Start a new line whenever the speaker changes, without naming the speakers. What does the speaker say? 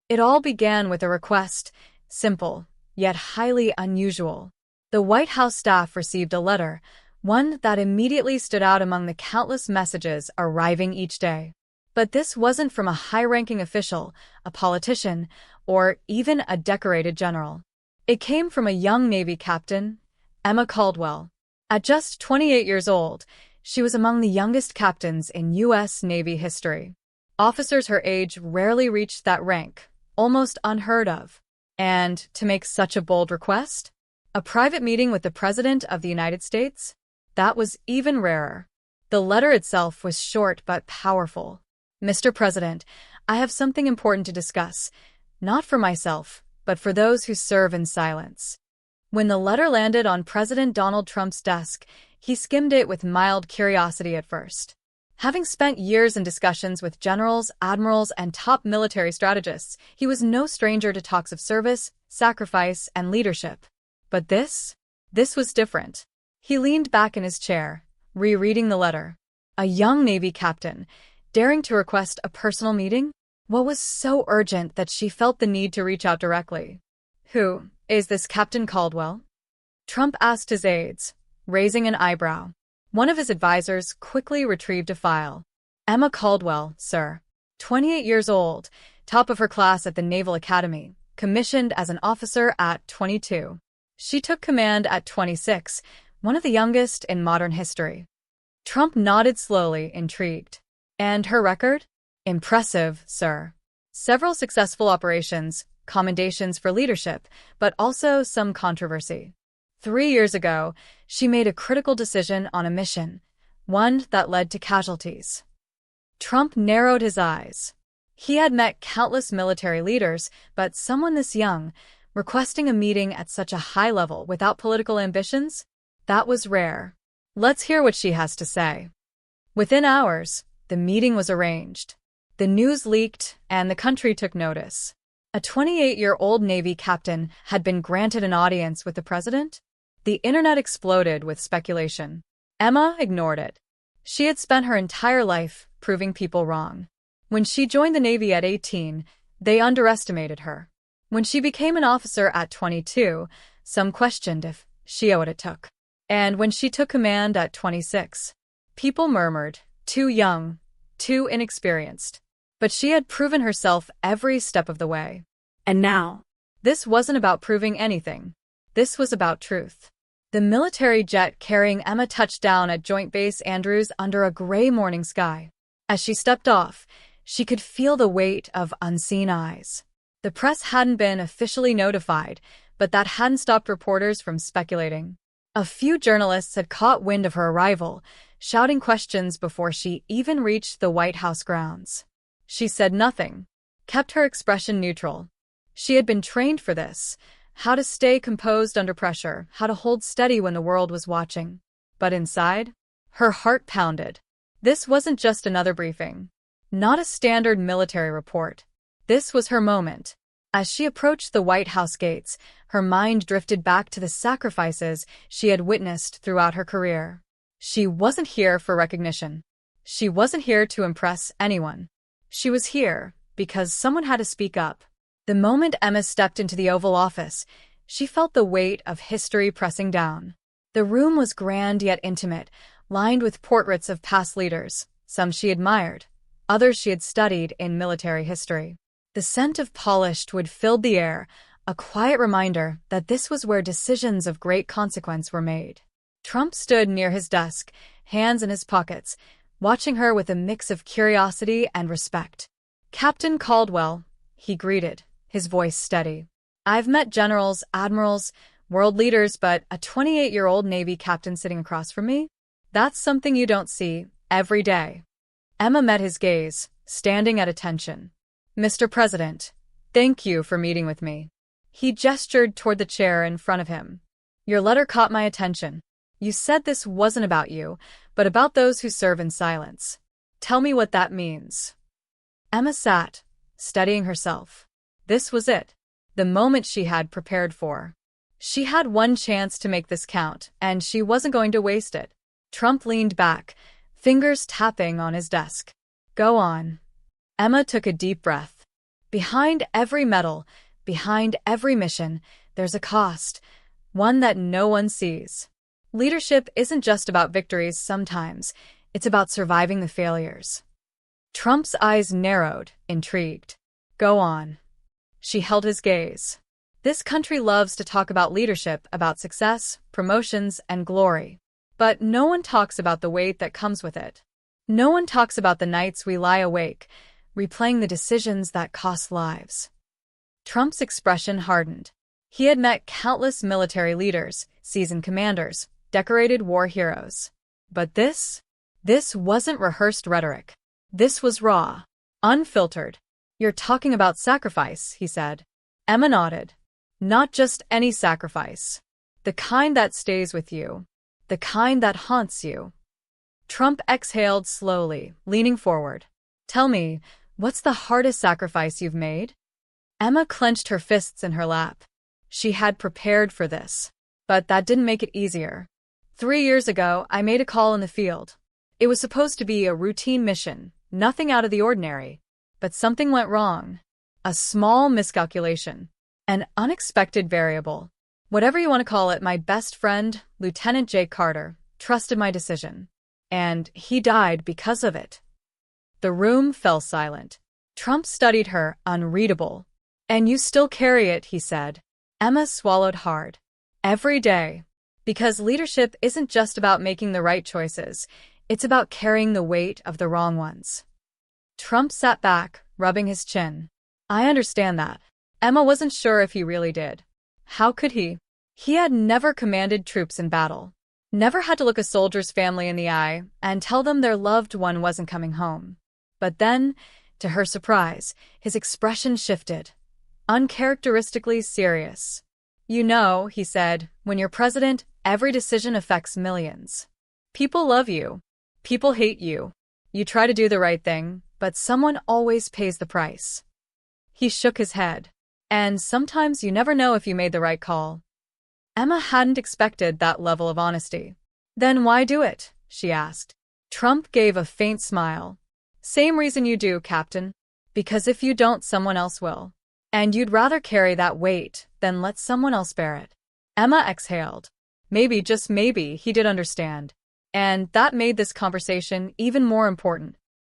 It all began with a request, simple, yet highly unusual. The White House staff received a letter, one that immediately stood out among the countless messages arriving each day. But this wasn't from a high-ranking official, a politician, or even a decorated general. It came from a young Navy captain, Emma Caldwell. At just 28 years old, she was among the youngest captains in U.S. Navy history. Officers her age rarely reached that rank, almost unheard of. And to make such a bold request? A private meeting with the President of the United States? That was even rarer. The letter itself was short but powerful. Mr. President, I have something important to discuss, not for myself, but for those who serve in silence. When the letter landed on President Donald Trump's desk, he skimmed it with mild curiosity at first. Having spent years in discussions with generals, admirals, and top military strategists, he was no stranger to talks of service, sacrifice, and leadership. But this was different. He leaned back in his chair, rereading the letter. A young Navy captain, daring to request a personal meeting? What was so urgent that she felt the need to reach out directly? Who is this Captain Caldwell? Trump asked his aides, raising an eyebrow. One of his advisors quickly retrieved a file. Emma Caldwell, sir. 28 years old, top of her class at the Naval Academy, commissioned as an officer at 22. She took command at 26, one of the youngest in modern history. Trump nodded slowly, intrigued. And her record? Impressive, sir. Several successful operations, commendations for leadership, but also some controversy. 3 years ago, she made a critical decision on a mission, one that led to casualties. Trump narrowed his eyes. He had met countless military leaders, but someone this young, requesting a meeting at such a high level without political ambitions? That was rare. Let's hear what she has to say. Within hours, the meeting was arranged. The news leaked, and the country took notice. A 28-year-old Navy captain had been granted an audience with the president? The internet exploded with speculation. Emma ignored it. She had spent her entire life proving people wrong. When she joined the Navy at 18, they underestimated her. When she became an officer at 22, some questioned if she had what it took. And when she took command at 26, people murmured, too young, too inexperienced. But she had proven herself every step of the way. And now, this wasn't about proving anything. This was about truth. The military jet carrying Emma touched down at Joint Base Andrews under a gray morning sky. As she stepped off, she could feel the weight of unseen eyes. The press hadn't been officially notified, but that hadn't stopped reporters from speculating. A few journalists had caught wind of her arrival, shouting questions before she even reached the White House grounds. She said nothing, kept her expression neutral. She had been trained for this, how to stay composed under pressure, how to hold steady when the world was watching. But inside, her heart pounded. This wasn't just another briefing, not a standard military report. This was her moment. As she approached the White House gates, her mind drifted back to the sacrifices she had witnessed throughout her career. She wasn't here for recognition. She wasn't here to impress anyone. She was here because someone had to speak up. The moment Emma stepped into the Oval Office, she felt the weight of history pressing down. The room was grand yet intimate, lined with portraits of past leaders, some she admired, others she had studied in military history. The scent of polished wood filled the air, a quiet reminder that this was where decisions of great consequence were made. Trump stood near his desk, hands in his pockets, watching her with a mix of curiosity and respect. "Captain Caldwell," he greeted, his voice steady. "I've met generals, admirals, world leaders, but a 28-year-old Navy captain sitting across from me? That's something you don't see every day." Emma met his gaze, standing at attention. "Mr. President, thank you for meeting with me." He gestured toward the chair in front of him. "Your letter caught my attention. You said this wasn't about you, but about those who serve in silence. Tell me what that means." Emma sat, steadying herself. This was it, the moment she had prepared for. She had one chance to make this count, and she wasn't going to waste it. Trump leaned back, fingers tapping on his desk. "Go on." Emma took a deep breath. Behind every medal, behind every mission, there's a cost, one that no one sees. Leadership isn't just about victories sometimes, it's about surviving the failures. Trump's eyes narrowed, intrigued. Go on. She held his gaze. This country loves to talk about leadership, about success, promotions, and glory. But no one talks about the weight that comes with it. No one talks about the nights we lie awake, replaying the decisions that cost lives. Trump's expression hardened. He had met countless military leaders, seasoned commanders, decorated war heroes. But this wasn't rehearsed rhetoric. This was raw, unfiltered. You're talking about sacrifice, he said. Emma nodded. Not just any sacrifice. The kind that stays with you. The kind that haunts you. Trump exhaled slowly, leaning forward. Tell me, what's the hardest sacrifice you've made? Emma clenched her fists in her lap. She had prepared for this. But that didn't make it easier. 3 years ago, I made a call in the field. It was supposed to be a routine mission, nothing out of the ordinary. But something went wrong. A small miscalculation. An unexpected variable. Whatever you want to call it, my best friend, Lieutenant Jake Carter, trusted my decision. And he died because of it. The room fell silent. Trump studied her, unreadable. And you still carry it, he said. Emma swallowed hard. Every day. Because leadership isn't just about making the right choices, it's about carrying the weight of the wrong ones. Trump sat back, rubbing his chin. I understand that. Emma wasn't sure if he really did. How could he? He had never commanded troops in battle. Never had to look a soldier's family in the eye and tell them their loved one wasn't coming home. But then, to her surprise, his expression shifted. Uncharacteristically serious. You know, he said, when you're president, every decision affects millions. People love you. People hate you. You try to do the right thing, but someone always pays the price. He shook his head. And sometimes you never know if you made the right call. Emma hadn't expected that level of honesty. Then why do it? She asked. Trump gave a faint smile. Same reason you do, Captain. Because if you don't, someone else will. And you'd rather carry that weight than let someone else bear it. Emma exhaled. Maybe, just maybe, he did understand. And that made this conversation even more important.